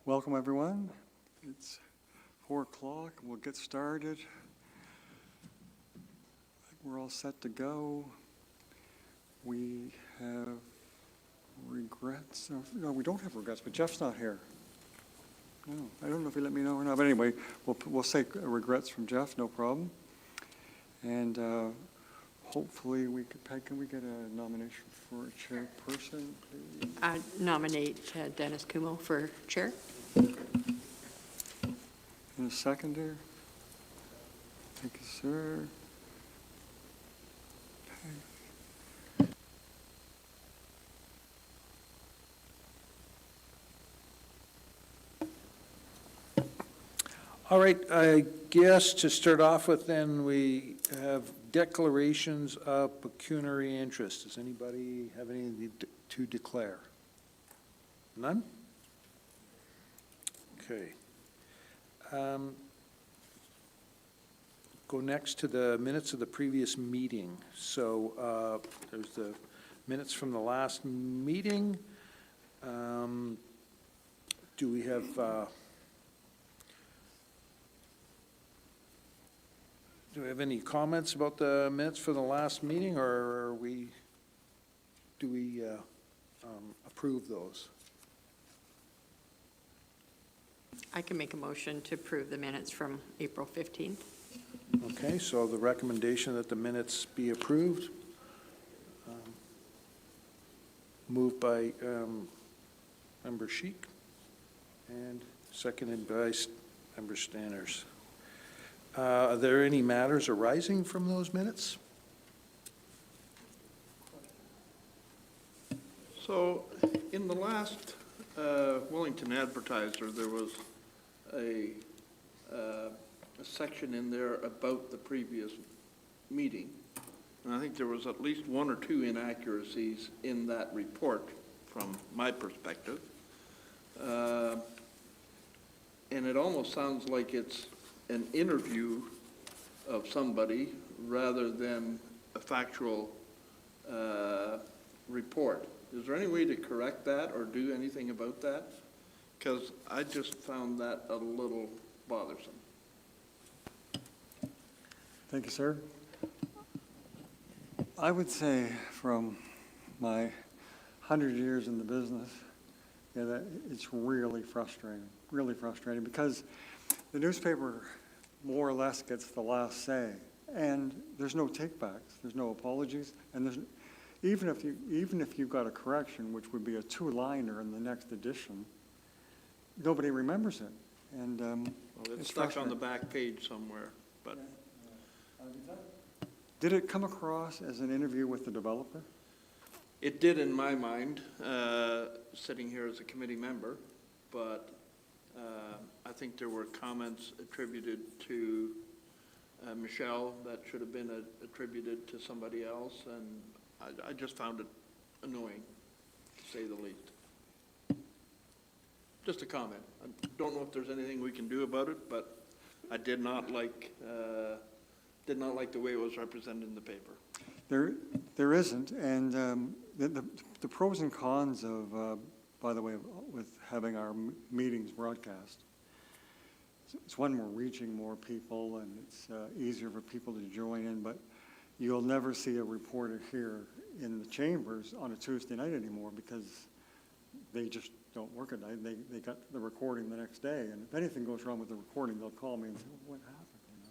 Welcome, everyone. It's 4 o'clock. We'll get started. I think we're all set to go. We have regrets. No, we don't have regrets, but Jeff's not here. No, I don't know if he let me know or not. But anyway, we'll say regrets from Jeff, no problem. And hopefully we could, Peg, can we get a nomination for a chairperson, please? I nominate Dennis Kumo for chair. And a seconder? Thank you, sir. Okay. All right, I guess to start off with then, we have declarations of pecuniary interest. Does anybody have anything to declare? None? Okay. Go next to the minutes of the previous meeting. So there's the minutes from the last meeting. Do we have... Do we have any comments about the minutes for the last meeting, or do we approve those? I can make a motion to approve the minutes from April 15th. Okay, so the recommendation that the minutes be approved, moved by Member Sheik and seconded by Member Stanners. Are there any matters arising from those minutes? So, in the last Wellington Advertiser, there was a section in there about the previous meeting. And I think there was at least 1 or 2 inaccuracies in that report from my perspective. And it almost sounds like it's an interview of somebody rather than a factual report. Is there any way to correct that or do anything about that? Because I just found that a little bothersome. Thank you, sir. I would say from my 100 years in the business, yeah, that it's really frustrating because the newspaper more or less gets the last say, and there's no takebacks, there's no apologies, and there's even if you got a correction, which would be a 2-liner in the next edition, nobody remembers it, and Well, it's stuck on the back page somewhere, but Did it come across as an interview with the developer? it did in my mind, sitting here as a committee member, but I think there were comments attributed to Michelle that should have been attributed to somebody else, and I just found it annoying, to say the least. Just a comment. I don't know if there's anything we can do about it, but I did not like the way it was represented in the paper. There isn't, and the pros and cons of, by the way, with having our meetings broadcast. It's one, we're reaching more people, and it's easier for people to join in, but you'll never see a reporter here in the chambers on a Tuesday night anymore because they just don't work at night. They got the recording the next day, and if anything goes wrong with the recording, they'll call me and say, what happened? You know?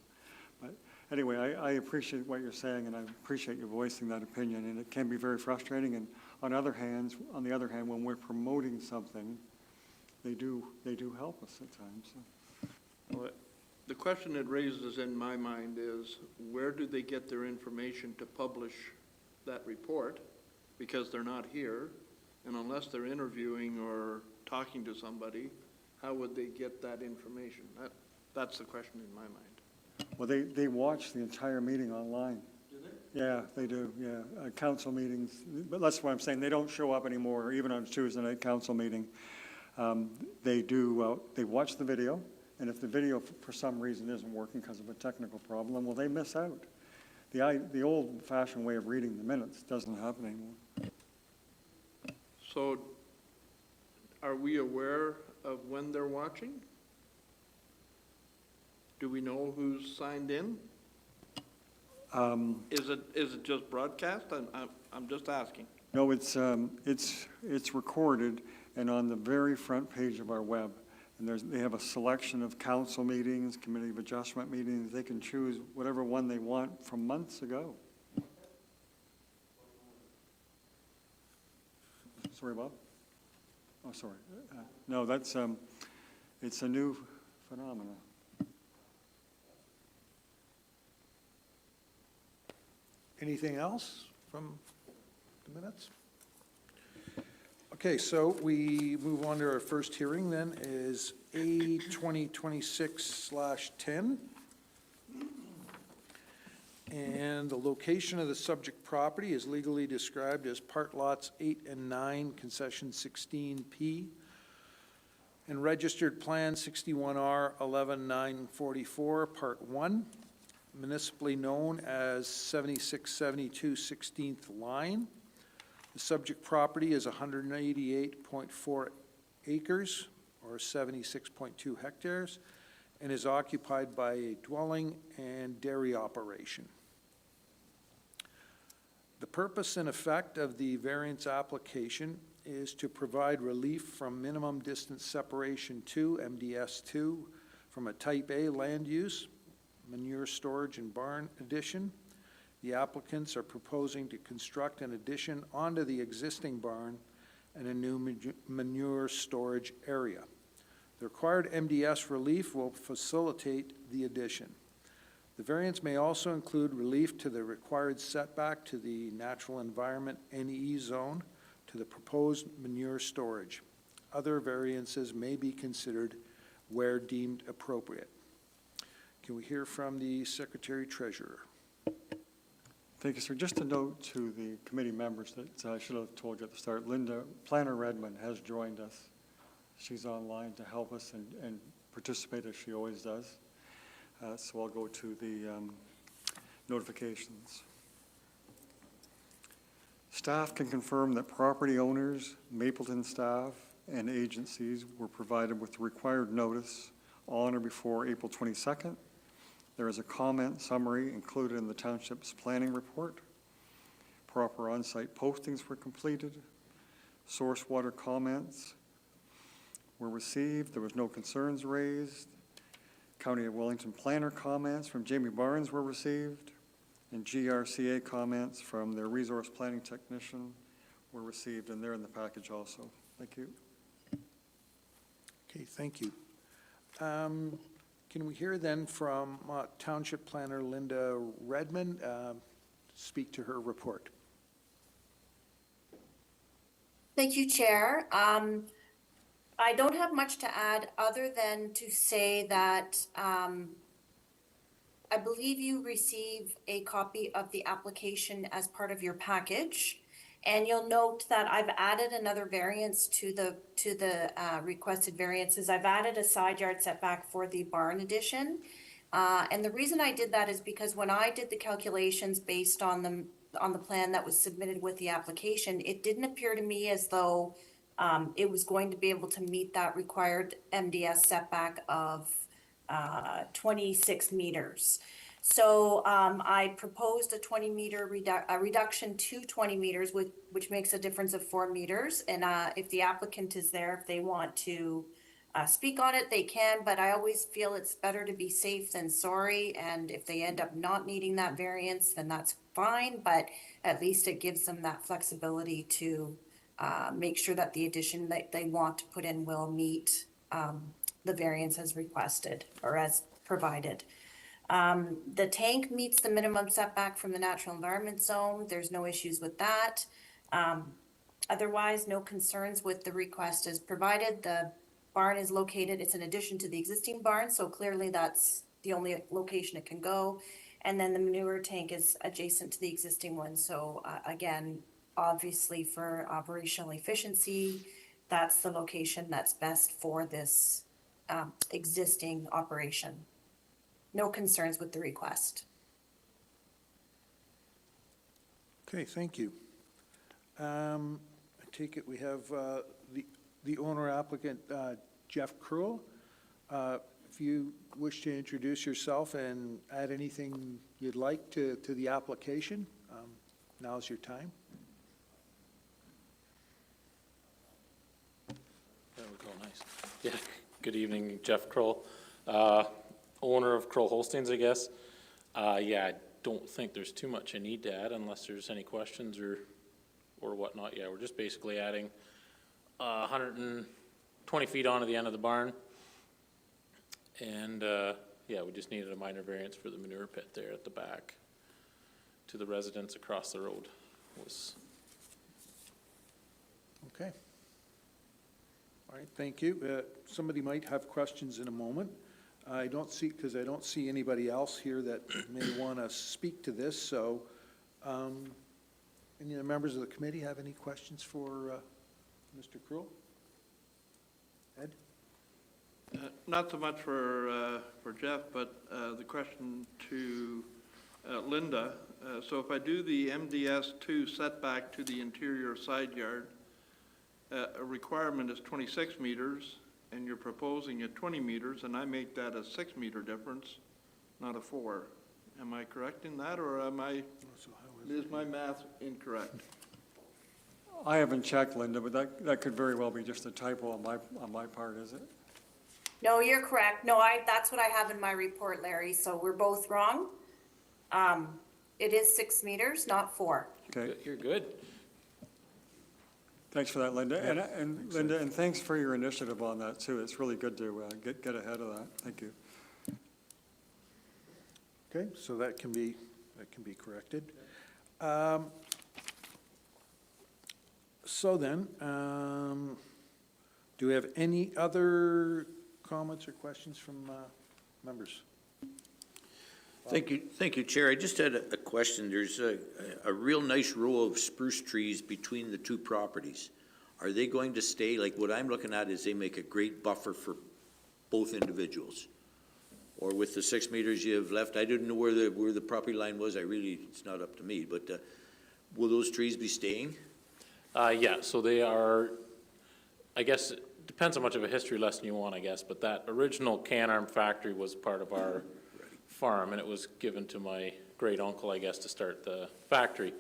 But anyway, I appreciate what you're saying, and I appreciate you voicing that opinion, and it can be very frustrating. And on the other hand, when we're promoting something, they do help us at times. So. Well, the question it raises in my mind is, where do they get their information to publish that report? Because they're not here, and unless they're interviewing or talking to somebody, how would they get that information? That's the question in my mind. Well, they watch the entire meeting online. Do they? Yeah, they do, yeah. Council meetings, but that's what I'm saying. They don't show up anymore, even on Tuesday night council meeting. They watch the video, and if the video for some reason isn't working because of a technical problem, well, they miss out. The old-fashioned way of reading the minutes doesn't happen anymore. So Are we aware of when they're watching? Do we know who's signed in? Is it just broadcast? I'm just asking. No, it's recorded and on the very front page of our web. And they have a selection of council meetings, committee of adjustment meetings. They can choose whatever one they want from months ago. Sorry, Bob? Oh, sorry. No, it's a new phenomenon. Anything else from the minutes? Okay, so we move on to our first hearing then, is A 2026/10. And the location of the subject property is legally described as part lots 8 and 9, concession 16P, and registered plan 61R 11944, part 1, municipally known as 7672 16th Line. The subject property is 188.4 acres, or 76.2 hectares, and is occupied by a dwelling and dairy operation. The purpose and effect of the variance application is to provide relief from minimum distance separation 2, MDS 2, from a type A land use, manure storage and barn addition. The applicants are proposing to construct an addition onto the existing barn and a new manure storage area. The required MDS relief will facilitate the addition. The variance may also include relief to the required setback to the natural environment NE zone to the proposed manure storage. Other variances may be considered where deemed appropriate. Can we hear from the Secretary Treasurer? Thank you, sir. Just a note to the committee members that I should have told you at the start, Planner Redmond has joined us. She's online to help us and participate as she always does. So I'll go to the notifications. Staff can confirm that property owners, Mapleton staff, and agencies were provided with the required notice on or before April 22nd. There is a comment summary included in the township's planning report. Proper on-site postings were completed. Source water comments were received. There was no concerns raised. County of Wellington planner comments from Jamie Barnes were received, and GRCA comments from their resource planning technician were received, and they're in the package also. Thank you. Okay, thank you. Can we hear then from Township Planner Linda Redmond speak to her report? Thank you, Chair. I don't have much to add other than to say that I believe you receive a copy of the application as part of your package. And you'll note that I've added another variance to the requested variances. I've added a side yard setback for the barn addition. And the reason I did that is because when I did the calculations based on the plan that was submitted with the application, it didn't appear to me as though it was going to be able to meet that required MDS setback of 26 meters. So I proposed a 20-meter reduction to 20 meters, which makes a difference of 4 meters. And if the applicant is there, if they want to speak on it, they can. But I always feel it's better to be safe than sorry. And if they end up not needing that variance, then that's fine. But at least it gives them that flexibility to make sure that the addition that they want to put in will meet the variance as requested or as provided. The tank meets the minimum setback from the natural environment zone. There's no issues with that. Otherwise, no concerns with the request as provided. The barn is located, it's an addition to the existing barn, so clearly that's the only location it can go. And then the manure tank is adjacent to the existing one. So again, obviously for operational efficiency, that's the location that's best for this existing operation. No concerns with the request. Okay, thank you. I take it we have the owner applicant, Jeff Krull. If you wish to introduce yourself and add anything you'd like to the application, now's your time. There we go, nice. Yeah, good evening, Jeff Kroll, owner of Kroll Holsteins, I guess. Yeah, I don't think there's too much I need to add unless there's any questions or whatnot. Yeah, we're just basically adding 120 feet onto the end of the barn. And, yeah, we just needed a minor variance for the manure pit there at the back to the residents across the road was. Okay. All right, thank you. Somebody might have questions in a moment. I don't see, because I don't see anybody else here that may want to speak to this, so any of the members of the committee have any questions for Mr. Krull? Ed? Not so much for Jeff, but the question to Linda. So if I do the MDS2 setback to the interior side yard, a requirement is 26 meters, and you're proposing at 20 meters, and I make that a 6-meter difference, not a 4. Am I correct in that, or is my math incorrect? I haven't checked, Linda, but that could very well be just a typo on my part, is it? No, you're correct. No, that's what I have in my report, Larry, so we're both wrong. It is 6 meters, not 4. Okay, You're good. thanks for that, Linda. And Linda, and thanks for your initiative on that, too. It's really good to get ahead of that. Thank you. Okay, so that can be corrected. So then, do we have any other comments or questions from members? Thank you, Chair. I just had a question. There's a real nice row of spruce trees between the two properties. Are they going to stay? Like, what I'm looking at is they make a great buffer for both individuals. Or with the 6 meters you have left, I didn't know where the property line was. It's not up to me, but will those trees be staying? Yeah, so they are, I guess, it depends how much of a history lesson you want, I guess, but that original Can-Arm factory was part of our farm, and it was given to my great uncle, I guess, to start the factory.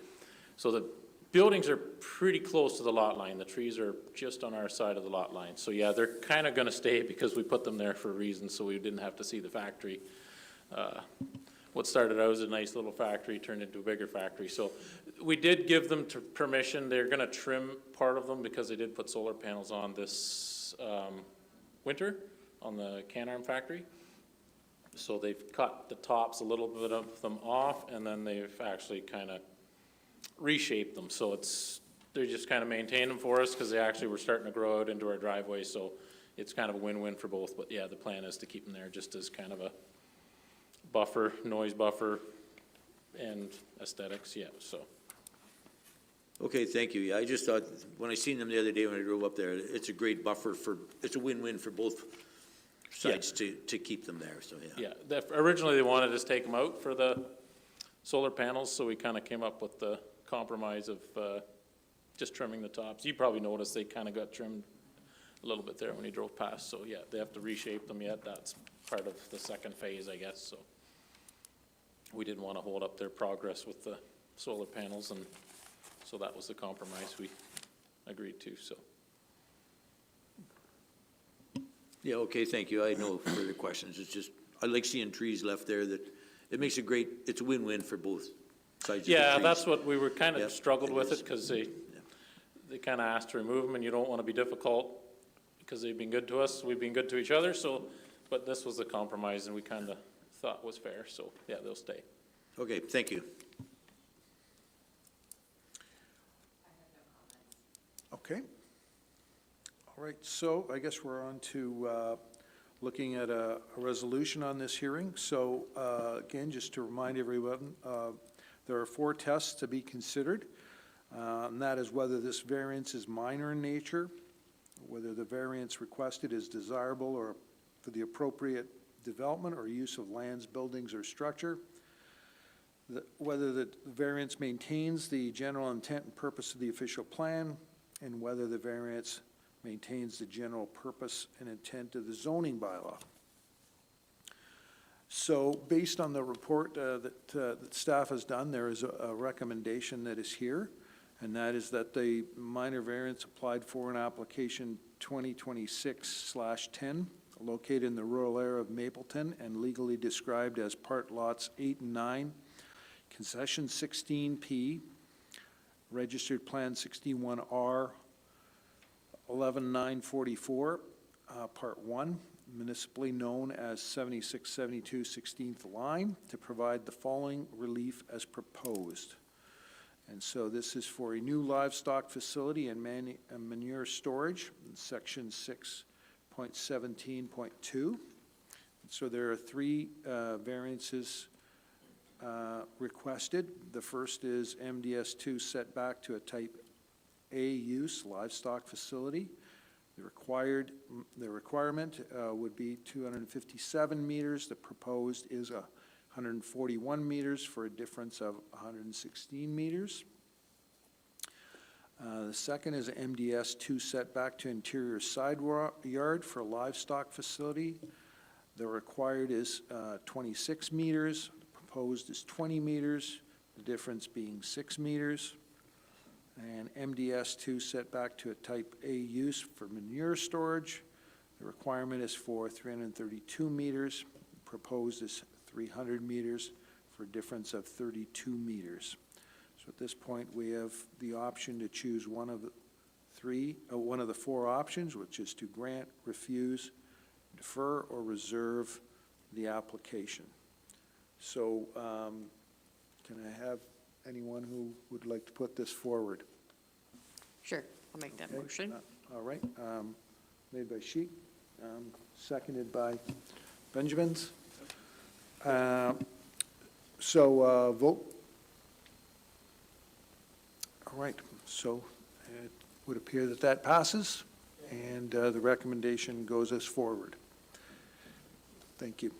So the buildings are pretty close to the lot line. The trees are just on our side of the lot line. So yeah, they're kind of going to stay because we put them there for a reason, so we didn't have to see the factory. What started out as a nice little factory turned into a bigger factory. So we did give them permission. They're going to trim part of them because they did put solar panels on this winter on the Can-Arm factory. So they've cut the tops, a little bit of them off, and then they've actually kind of reshaped them. So they just kind of maintain them for us because they actually were starting to grow out into our driveway. So it's kind of a win-win for both. But yeah, the plan is to keep them there just as kind of a buffer, noise buffer, and aesthetics, yeah, so. Okay, thank you. Yeah, I just thought, when I seen them the other day when I drove up there, it's a great buffer it's a win-win for both sides to keep them there, so yeah. Yeah, originally they wanted us to take them out for the solar panels, so we kind of came up with the compromise of just trimming the tops. You probably noticed they kind of got trimmed a little bit there when you drove past, so yeah, they have to reshape them yet. That's part of the second phase, I guess, so. We didn't want to hold up their progress with the solar panels, and so that was the compromise we agreed to, so. Yeah, okay, thank you. I had no further questions. It's just, I like seeing trees left there that, it's a win-win for both sides of the Yeah, trees. that's what we were kind of Yep, struggled it with is. it, because they kind of asked to remove them, and you don't want to be difficult, because they've been good to us, we've been good to each other, so, but this was the compromise, and we kind of thought was fair, so, yeah, they'll stay. Okay, thank you. Okay. All right, so I guess we're on to looking at a resolution on this hearing. So again, just to remind everyone, there are 4 tests to be considered. And that is whether this variance is minor in nature, whether the variance requested is desirable or for the appropriate development or use of lands, buildings, or structure, whether the variance maintains the general intent and purpose of the official plan, and whether the variance maintains the general purpose and intent of the zoning bylaw. So based on the report that staff has done, there is a recommendation that is here, and that is that the minor variance applied for in application 2026/10, located in the rural area of Mapleton and legally described as part lots 8 and 9, concession 16P, registered plan 61R, 11944, part 1, municipally known as 7672 16th line, to provide the following relief as proposed. And so this is for a new livestock facility and manure storage, in section 6.17.2. So there are three variances requested. The first is MDS2 setback to a type A use livestock facility. The requirement would be 257 meters. The proposed is 141 meters for a difference of 116 meters. The second is MDS2 setback to interior side yard for a livestock facility. The required is 26 meters. The proposed is 20 meters, the difference being 6 meters. And MDS2 setback to a type A use for manure storage. The requirement is for 332 meters. Proposed is 300 meters for a difference of 32 meters. So at this point, we have the option to choose one of the four options, which is to grant, refuse, defer, or reserve the application. So can I have anyone who would like to put this forward? Sure, I'll make that Okay, motion. All right, made by Sheik, seconded by Benjamins. So vote. All right, so it would appear that that passes, and the recommendation goes as forward. Thank you.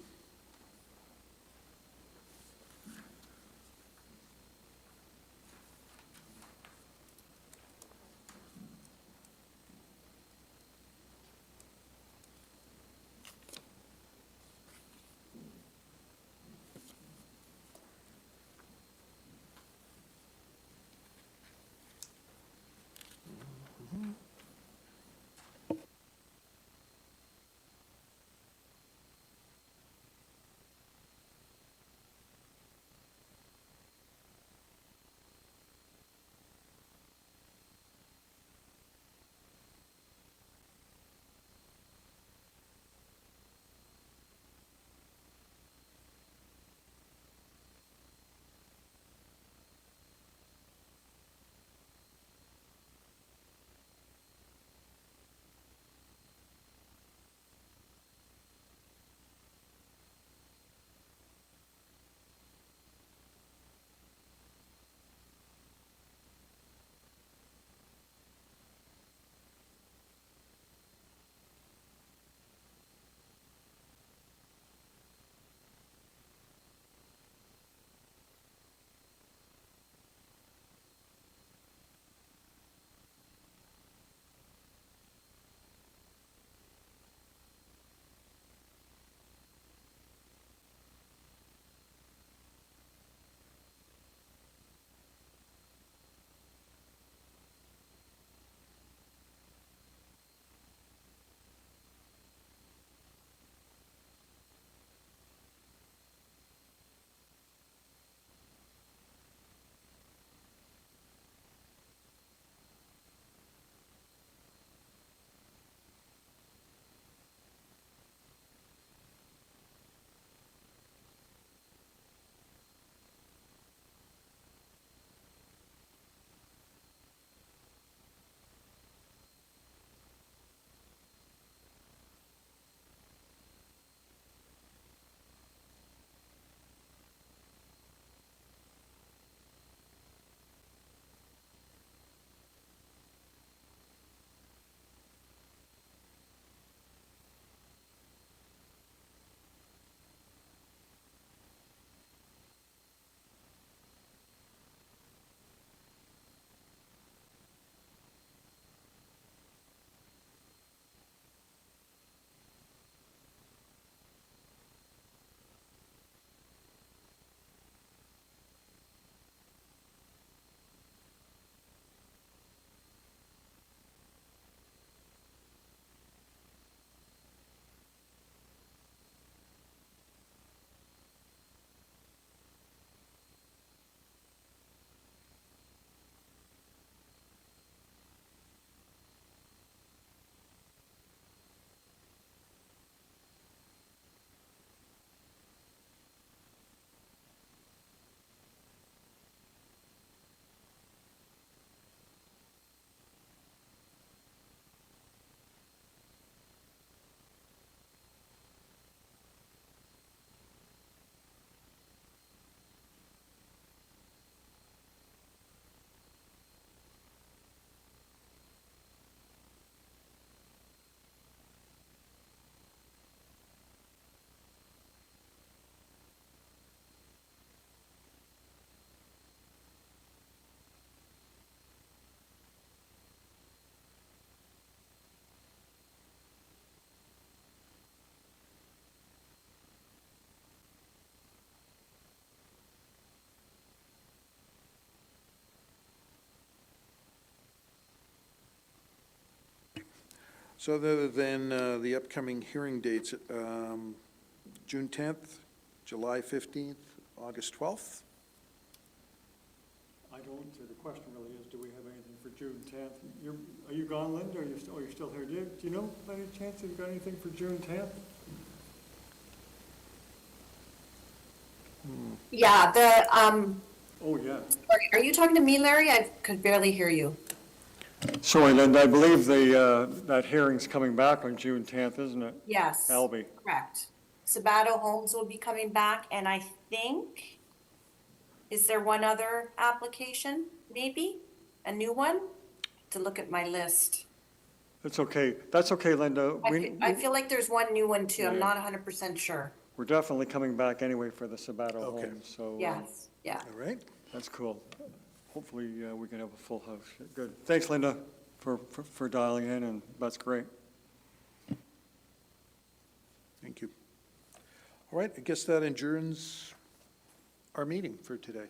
So other than the upcoming hearing dates, June 10th, July 15th, August 12th? I don't, the question really is, do we have anything for June 10th? Are you gone, Linda, or you're still here? Do you know by any chance if you've got anything for June 10th? Yeah, Oh, yeah. are you talking to me, Larry? I could barely hear you. Sorry, Linda, I believe that hearing's coming back on June 10th, isn't it? Yes. Albee. Correct. Sabato Homes will be coming back, and I think, is there one other application, maybe? A new one? To look at my list. That's okay, Linda. I feel like there's one new one too. I'm Yeah. not 100% sure. We're definitely coming back anyway for the Sabato Okay. Homes, so. Yes, yeah. All right. That's cool. Hopefully, we can have a full house. Good. Thanks, Linda, for dialing in, and that's great. Thank you. All right, I guess that adjourns our meeting for today.